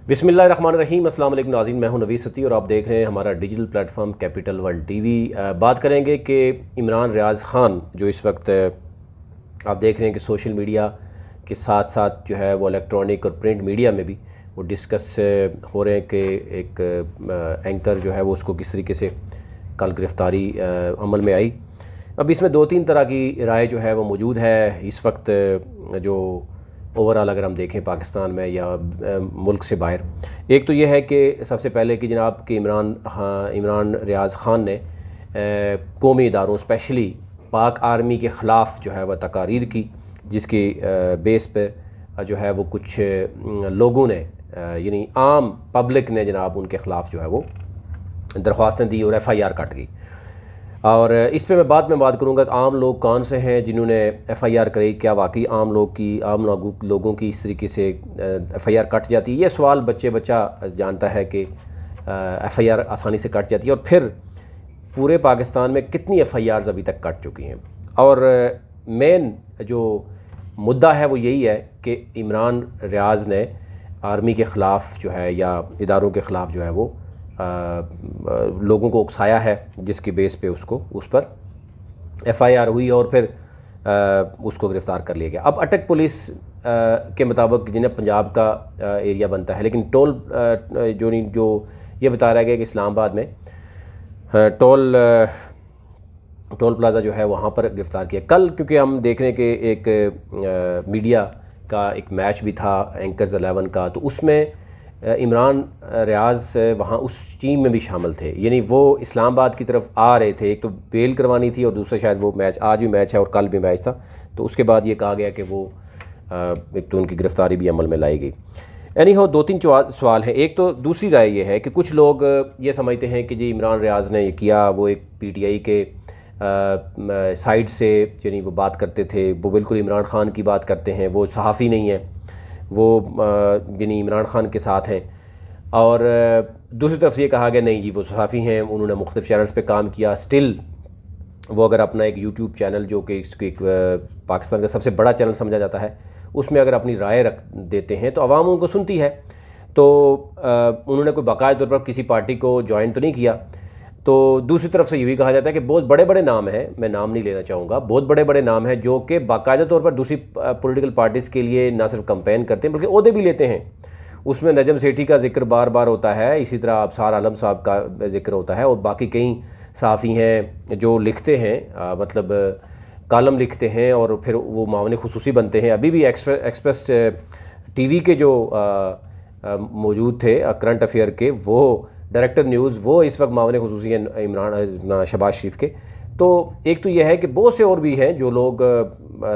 بسم اللہ الرحمن الرحیم۔ السلام علیکم ناظرین، میں ہوں نوید ستی اور آپ دیکھ رہے ہیں ہمارا digital plate form capital world T V. بات کریں گے کہ عمران ریاض خان جو اس وقت آپ دیکھ رہے ہیں کہ سوشل میڈیا کے ساتھ ساتھ جو ہے وہ الیکٹرانک اور پرنٹ میڈیا میں بھی وہ ڈسکس ہو رہے ہیں کہ ایک اینکر جو ہے وہ اس کو کس طریقے سے کل گرفتاری عمل میں آئی۔ اب اس میں دو تین طرح کی رائے جو ہے وہ موجود ہے اس وقت جو اوورآل اگر ہم دیکھیں پاکستان میں یا ملک سے باہر۔ ایک تو یہ ہے کہ سب سے پہلے کہ جناب کہ عمران ریاض خان نے قومی اداروں اسپیشلی پاک آرمی کے خلاف جو ہے وہ تقاریر کی، جس کی بیس پہ جو ہے وہ کچھ لوگوں نے یعنی عام پبلک نے جناب ان کے خلاف جو ہے وہ درخواستیں دی اور FIR کٹ گئی۔ اور اس پہ میں بعد میں بات کروں گا کہ عام لوگ کون سے ہیں جنہوں نے FIR کرائی، کیا واقعی عام لوگوں کی اس طریقے سے FIR کٹ جاتی ہے؟ یہ سوال بچہ جانتا ہے کہ FIR آسانی سے کٹ جاتی ہے، اور پھر پورے پاکستان میں کتنی FIRs ابھی تک کٹ چکی ہیں۔ اور مین جو مدعا ہے وہ یہی ہے کہ عمران ریاض نے آرمی کے خلاف جو ہے یا اداروں کے خلاف جو ہے وہ لوگوں کو اکسایا ہے، جس کی بیس پہ اس پر FIR ہوئی اور پھر اس کو گرفتار کر لیا گیا۔ اب اٹک پولیس کے مطابق جنہیں پنجاب کا ایریا بنتا ہے، لیکن ٹول جو یہ بتا رہا گیا کہ اسلام آباد میں ٹول پلازا جو ہے وہاں پر گرفتار کیا۔ کل کیونکہ ہم دیکھ رہے ہیں کہ ایک میڈیا کا ایک میچ بھی تھا اینکرز 11 کا، تو اس میں عمران ریاض وہاں اس ٹیم میں بھی شامل تھے، یعنی وہ اسلام آباد کی طرف آ رہے تھے۔ ایک تو بیل کروانی تھی اور دوسرا شاید وہ میچ آج بھی میچ ہے اور کل بھی میچ تھا، تو اس کے بعد یہ کہا گیا کہ وہ ایک تو ان کی گرفتاری بھی عمل میں لائی گئی۔ دو تین سوال ہیں۔ ایک تو دوسری رائے یہ ہے کہ کچھ لوگ یہ سمجھتے ہیں کہ جی عمران ریاض نے یہ کیا، وہ ایک PTI کے سائڈ سے یعنی وہ بات کرتے تھے، وہ بالکل عمران خان کی بات کرتے ہیں، وہ صحافی نہیں ہیں، وہ یعنی عمران خان کے ساتھ ہیں۔ اور دوسری طرف سے یہ کہا گیا نہیں جی وہ صحافی ہیں، انہوں نے مختلف چینلز پہ کام کیا، سٹل وہ اگر اپنا ایک YouTube چینل جو کہ اس کو ایک پاکستان کا سب سے بڑا چینل سمجھا جاتا ہے، اس میں اگر اپنی رائے رکھ دیتے ہیں تو عوام ان کو سنتی ہے۔ تو انہوں نے کوئی باقاعدہ طور پر کسی پارٹی کو جوائن تو نہیں کیا۔ تو دوسری طرف سے یہ بھی کہا جاتا ہے کہ بہت بڑے بڑے نام ہیں، میں نام نہیں لینا چاہوں گا، بہت بڑے بڑے نام ہیں جو کہ باقاعدہ طور پر دوسری پولیٹیکل پارٹیز کے لیے نہ صرف کمپین کرتے ہیں بلکہ عہدے بھی لیتے ہیں۔ اس میں نجم سیٹھی کا ذکر بار بار ہوتا ہے، اسی طرح ابصار عالم صاحب کا ذکر ہوتا ہے، اور باقی کئی صحافی ہیں جو لکھتے ہیں، مطلب کالم لکھتے ہیں اور پھر وہ معاون خصوصی بنتے ہیں۔ ابھی بھی ایکسپریس TV کے جو موجود تھے کرنٹ افیئر کے، وہ ڈائریکٹر نیوز، وہ اس وقت معاون خصوصی ہیں عمران شہباز شریف کے۔ تو ایک تو یہ ہے کہ بہت سے اور بھی ہیں جو لوگ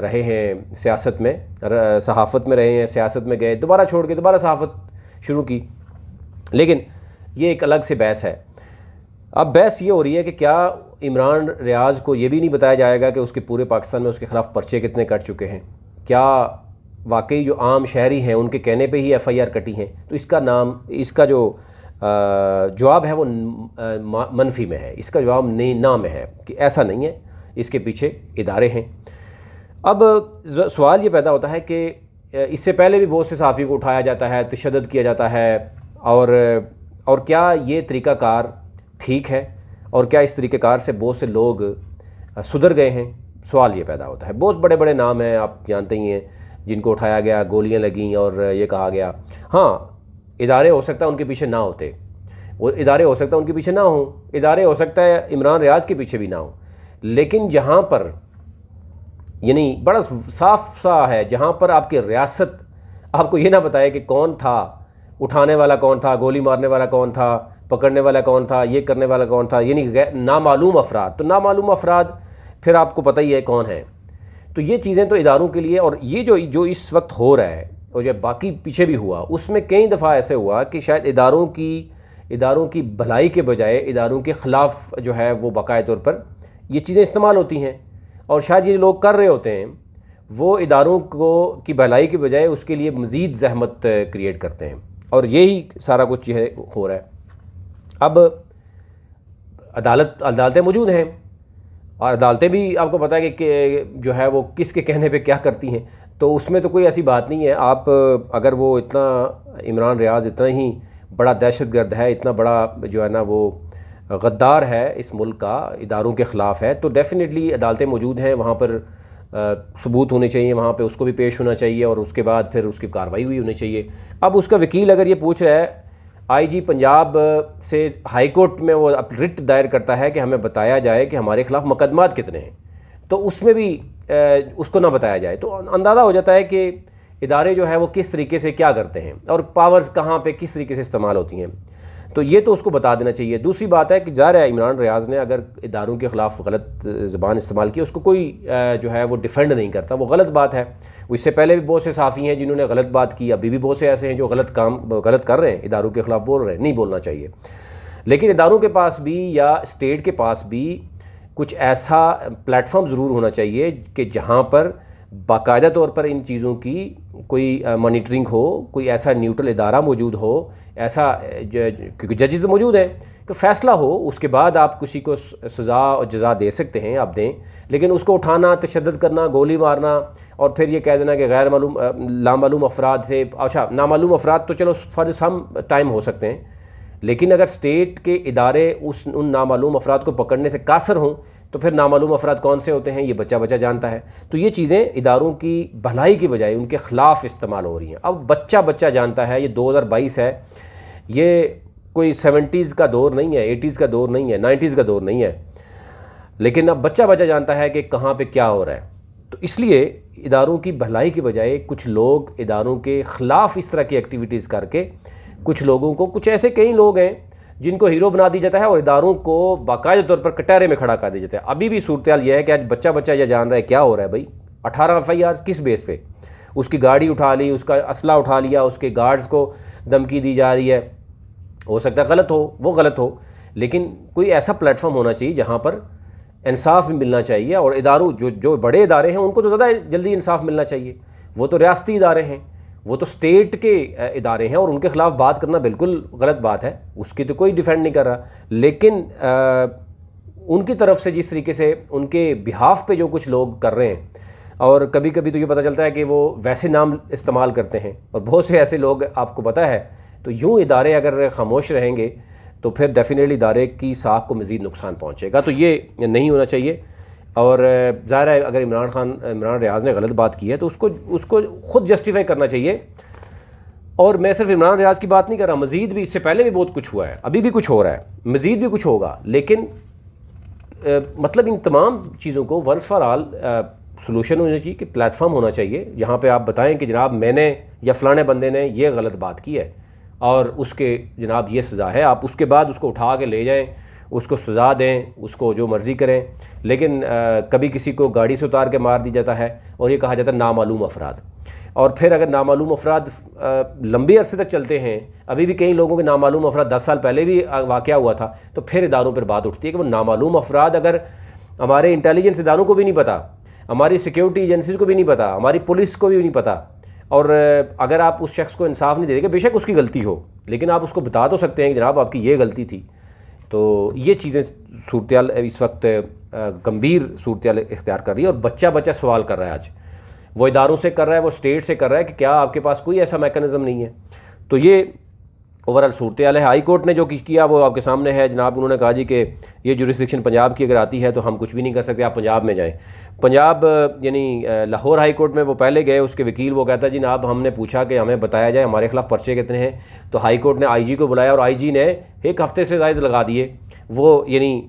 رہے ہیں سیاست میں، صحافت میں رہے ہیں، سیاست میں گئے، دوبارہ چھوڑ کے دوبارہ صحافت شروع کی، لیکن یہ ایک الگ سے بحث ہے۔ اب بحث یہ ہو رہی ہے کہ کیا عمران ریاض کو یہ بھی نہیں بتایا جائے گا کہ اس کے پورے پاکستان میں اس کے خلاف پرچے کتنے کٹ چکے ہیں؟ کیا واقعی جو عام شہری ہیں ان کے کہنے پہ ہی FIR کٹی ہیں؟ تو اس کا جو جواب ہے وہ منفی میں ہے، اس کا جواب نا میں ہے کہ ایسا نہیں ہے، اس کے پیچھے ادارے ہیں۔ اب سوال یہ پیدا ہوتا ہے کہ اس سے پہلے بھی بہت سے صحافیوں کو اٹھایا جاتا ہے، تشدد کیا جاتا ہے، اور کیا یہ طریقہ کار ٹھیک ہے، اور کیا اس طریقہ کار سے بہت سے لوگ سدھر گئے ہیں؟ سوال یہ پیدا ہوتا ہے۔ بہت بڑے بڑے نام ہیں، آپ جانتے ہی ہیں، جن کو اٹھایا گیا، گولیاں لگیں اور یہ کہا گیا ہاں ادارے ہو سکتا ہے ان کے پیچھے نہ ہوتے، وہ ادارے ہو سکتا ہے ان کے پیچھے نہ ہوں، ادارے ہو سکتا ہے عمران ریاض کے پیچھے بھی نہ ہوں، لیکن جہاں پر یعنی بڑا صاف سا ہے، جہاں پر آپ کی ریاست آپ کو یہ نہ بتائے کہ کون تھا، اٹھانے والا کون تھا، گولی مارنے والا کون تھا، پکڑنے والا کون تھا، یہ کرنے والا کون تھا، یعنی نامعلوم افراد، تو نامعلوم افراد پھر آپ کو پتہ ہی ہے کون ہے۔ تو یہ چیزیں تو اداروں کے لیے، اور یہ جو اس وقت ہو رہا ہے اور جو باقی پیچھے بھی ہوا، اس میں کئی دفعہ ایسے ہوا کہ شاید اداروں کی بھلائی کے بجائے اداروں کے خلاف جو ہے وہ باقاعدہ طور پر یہ چیزیں استعمال ہوتی ہیں، اور شاید یہ لوگ کر رہے ہوتے ہیں، وہ اداروں کی بھلائی کے بجائے اس کے لیے مزید زحمت کریٹ کرتے ہیں، اور یہی سارا کچھ یہ ہو رہا ہے۔ اب عدالتیں موجود ہیں، اور عدالتیں بھی آپ کو پتہ ہے کہ جو ہے وہ کس کے کہنے پہ کیا کرتی ہیں، تو اس میں تو کوئی ایسی بات نہیں ہے۔ آپ اگر وہ اتنا عمران ریاض اتنا ہی بڑا دہشت گرد ہے، اتنا بڑا جو ہے نا وہ غدار ہے اس ملک کا، اداروں کے خلاف ہے، تو ڈیفینیٹلی عدالتیں موجود ہیں، وہاں پر ثبوت ہونے چاہیے، وہاں پہ اس کو بھی پیش ہونا چاہیے اور اس کے بعد پھر اس کی کارروائی ہوئی ہونی چاہیے۔ اب اس کا وکیل اگر یہ پوچھ رہا ہے آئی جی پنجاب سے ہائی کورٹ میں وہ رٹ دائر کرتا ہے کہ ہمیں بتایا جائے کہ ہمارے خلاف مقدمات کتنے ہیں، تو اس میں بھی اس کو نہ بتایا جائے تو اندازہ ہو جاتا ہے کہ ادارے جو ہے وہ کس طریقے سے کیا کرتے ہیں اور پاورز کہاں پہ کس طریقے سے استعمال ہوتی ہیں، تو یہ تو اس کو بتا دینا چاہیے۔ دوسری بات ہے کہ ظاہر ہے عمران ریاض نے اگر اداروں کے خلاف غلط زبان استعمال کی، اس کو کوئی جو ہے وہ ڈیفینڈ نہیں کرتا، وہ غلط بات ہے۔ اس سے پہلے بھی بہت سے صحافی ہیں جنہوں نے غلط بات کی، ابھی بھی بہت سے ایسے ہیں جو غلط کر رہے ہیں، اداروں کے خلاف بول رہے ہیں، نہیں بولنا چاہیے۔ لیکن اداروں کے پاس بھی یا اسٹیٹ کے پاس بھی کچھ ایسا پلیٹ فارم ضرور ہونا چاہیے کہ جہاں پر باقاعدہ طور پر ان چیزوں کی کوئی مانیٹرنگ ہو، کوئی ایسا نیوٹرل ادارہ موجود ہو، ایسا کیونکہ ججز موجود ہیں کہ فیصلہ ہو، اس کے بعد آپ کسی کو سزا اور جزا دے سکتے ہیں، آپ دیں، لیکن اس کو اٹھانا، تشدد کرنا، گولی مارنا اور پھر یہ کہہ دینا کہ غیر معلوم نامعلوم افراد تھے۔ اچھا نامعلوم افراد تو چلو فار سم ٹائم ہو سکتے ہیں، لیکن اگر اسٹیٹ کے ادارے ان نامعلوم افراد کو پکڑنے سے قاصر ہوں تو پھر نامعلوم افراد کون سے ہوتے ہیں یہ بچہ بچہ جانتا ہے۔ تو یہ چیزیں اداروں کی بھلائی کی بجائے ان کے خلاف استعمال ہو رہی ہیں۔ اب بچہ بچہ جانتا ہے، یہ 2022 ہے، یہ کوئی 70s کا دور نہیں ہے، 80s کا دور نہیں ہے، 90s کا دور نہیں ہے، لیکن اب بچہ بچہ جانتا ہے کہ کہاں پہ کیا ہو رہا ہے۔ تو اس لیے اداروں کی بھلائی کی بجائے کچھ لوگ اداروں کے خلاف اس طرح کی ایکٹیویٹیز کر کے کچھ لوگوں کو، کچھ ایسے کئی لوگ ہیں جن کو ہیرو بنا دی جاتا ہے اور اداروں کو باقاعدہ طور پر کٹہرے میں کھڑا کر دیا جاتا ہے۔ ابھی بھی صورتحال یہ ہے کہ آج بچہ بچہ یہ جان رہا ہے کیا ہو رہا ہے بھائی، 18 FIR کس بیس پہ؟ اس کی گاڑی اٹھا لی، اس کا اسلحہ اٹھا لیا، اس کے گارڈز کو دھمکی دی جا رہی ہے، ہو سکتا ہے غلط ہو، وہ غلط ہو، لیکن کوئی ایسا پلیٹ فارم ہونا چاہیے جہاں پر انصاف بھی ملنا چاہیے، اور اداروں جو بڑے ادارے ہیں ان کو تو زیادہ جلدی انصاف ملنا چاہیے، وہ تو ریاستی ادارے ہیں، وہ تو اسٹیٹ کے ادارے ہیں، اور ان کے خلاف بات کرنا بالکل غلط بات ہے، اس کی تو کوئی ڈیفینڈ نہیں کر رہا، لیکن ان کی طرف سے جس طریقے سے ان کے بہاف پہ جو کچھ لوگ کر رہے ہیں، اور کبھی کبھی تو یہ پتہ چلتا ہے کہ وہ ویسے نام استعمال کرتے ہیں، اور بہت سے ایسے لوگ آپ کو پتہ ہے، تو یوں ادارے اگر خاموش رہیں گے تو پھر ڈیفینیٹلی ادارے کی ساکھ کو مزید نقصان پہنچے گا، تو یہ نہیں ہونا چاہیے۔ اور ظاہر ہے اگر عمران ریاض نے غلط بات کی ہے تو اس کو خود جسٹیفائی کرنا چاہیے، اور میں صرف عمران ریاض کی بات نہیں کر رہا، مزید بھی اس سے پہلے بھی بہت کچھ ہوا ہے، ابھی بھی کچھ ہو رہا ہے، مزید بھی کچھ ہوگا، لیکن مطلب ان تمام چیزوں کو ونس فار آل سلوشن ہونا چاہیے کہ پلیٹ فارم ہونا چاہیے جہاں پہ آپ بتائیں کہ جناب میں نے یا فلانے بندے نے یہ غلط بات کی ہے اور اس کے جناب یہ سزا ہے، آپ اس کے بعد اس کو اٹھا کے لے جائیں، اس کو سزا دیں، اس کو جو مرضی کریں، لیکن کبھی کسی کو گاڑی سے اتار کے مار دی جاتا ہے اور یہ کہا جاتا ہے نامعلوم افراد، اور پھر اگر نامعلوم افراد لمبے عرصے تک چلتے ہیں، ابھی بھی کئی لوگوں کے نامعلوم افراد 10 سال پہلے بھی واقعہ ہوا تھا، تو پھر اداروں پر بات اٹھتی ہے کہ وہ نامعلوم افراد اگر ہمارے انٹیلیجنس اداروں کو بھی نہیں پتہ، ہماری سیکیورٹی ایجنسیز کو بھی نہیں پتہ، ہماری پولیس کو بھی نہیں پتہ، اور اگر آپ اس شخص کو انصاف نہیں دے گے، بے شک اس کی غلطی ہو، لیکن آپ اس کو بتا تو سکتے ہیں کہ جناب آپ کی یہ غلطی تھی۔ تو یہ چیزیں صورتحال اس وقت گمبھیر صورتحال اختیار کر رہی ہے، اور بچہ بچہ سوال کر رہا ہے، آج وہ اداروں سے کر رہا ہے، وہ اسٹیٹ سے کر رہا ہے کہ کیا آپ کے پاس کوئی ایسا میکانزم نہیں ہے۔ تو یہ اوورآل صورتحال ہے۔ ہائی کورٹ نے جو کیا وہ آپ کے سامنے ہے جناب، انہوں نے کہا جی کہ یہ جورسڈکشن پنجاب کی اگر آتی ہے تو ہم کچھ بھی نہیں کر سکتے، آپ پنجاب میں جائیں۔ پنجاب یعنی لاہور ہائی کورٹ میں وہ پہلے گئے، اس کے وکیل وہ کہتا ہے جی جناب ہم نے پوچھا کہ ہمیں بتایا جائے ہمارے خلاف پرچے کتنے ہیں، تو ہائی کورٹ نے آئی جی کو بلایا اور آئی جی نے 1 ہفتے سے زائد لگا دیے، وہ یعنی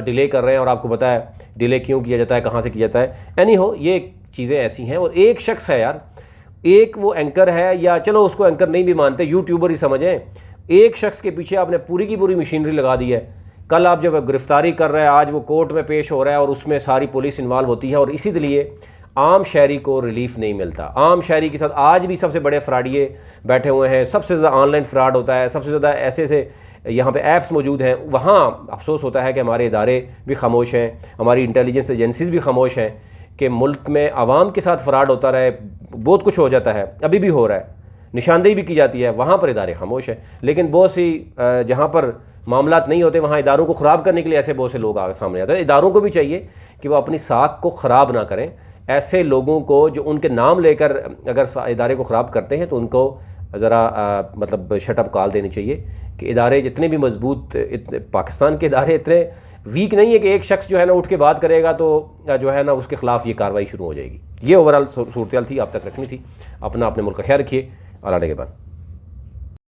ڈیلے کر رہے ہیں، اور آپ کو پتہ ہے ڈیلے کیوں کیا جاتا ہے، کہاں سے کیا جاتا ہے۔ اینی ہو یہ چیزیں ایسی ہیں، اور ایک شخص ہے یار، ایک وہ اینکر ہے، یا چلو اس کو اینکر نہیں بھی مانتے، یوٹیوبر ہی سمجھیں، ایک شخص کے پیچھے آپ نے پوری کی پوری مشینری لگا دی ہے۔ کل آپ جب گرفتاری کر رہے ہیں، آج وہ کورٹ میں پیش ہو رہا ہے اور اس میں ساری پولیس انوالو ہوتی ہے، اور اسی لیے عام شہری کو ریلیف نہیں ملتا۔ عام شہری کے ساتھ آج بھی سب سے بڑے فراڈیے بیٹھے ہوئے ہیں، سب سے زیادہ آن لائن فراڈ ہوتا ہے، سب سے زیادہ ایسے یہاں پہ ایپس موجود ہیں، وہاں افسوس ہوتا ہے کہ ہمارے ادارے بھی خاموش ہیں، ہماری انٹیلیجنس ایجنسیز بھی خاموش ہیں کہ ملک میں عوام کے ساتھ فراڈ ہوتا رہے، بہت کچھ ہو جاتا ہے، ابھی بھی ہو رہا ہے، نشاندہی بھی کی جاتی ہے، وہاں پر ادارے خاموش ہیں۔ لیکن بہت سی جہاں پر معاملات نہیں ہوتے وہاں اداروں کو خراب کرنے کے لیے ایسے بہت سے لوگ آگے سامنے آتے ہیں۔ اداروں کو بھی چاہیے کہ وہ اپنی ساکھ کو خراب نہ کریں، ایسے لوگوں کو جو ان کے نام لے کر اگر ادارے کو خراب کرتے ہیں تو ان کو ذرا مطلب شٹ اپ کال دینی چاہیے کہ ادارے جتنے بھی مضبوط، پاکستان کے ادارے اتنے ویک نہیں ہے کہ ایک شخص جو ہے نا اٹھ کے بات کرے گا تو جو ہے نا اس کے خلاف یہ کارروائی شروع ہو جائے گی۔ یہ اوورال صورتحال تھی، آپ تک رکھنی تھی۔ اپنا اپنے ملک کا خیال رکھیے۔ اللہ نگہبان۔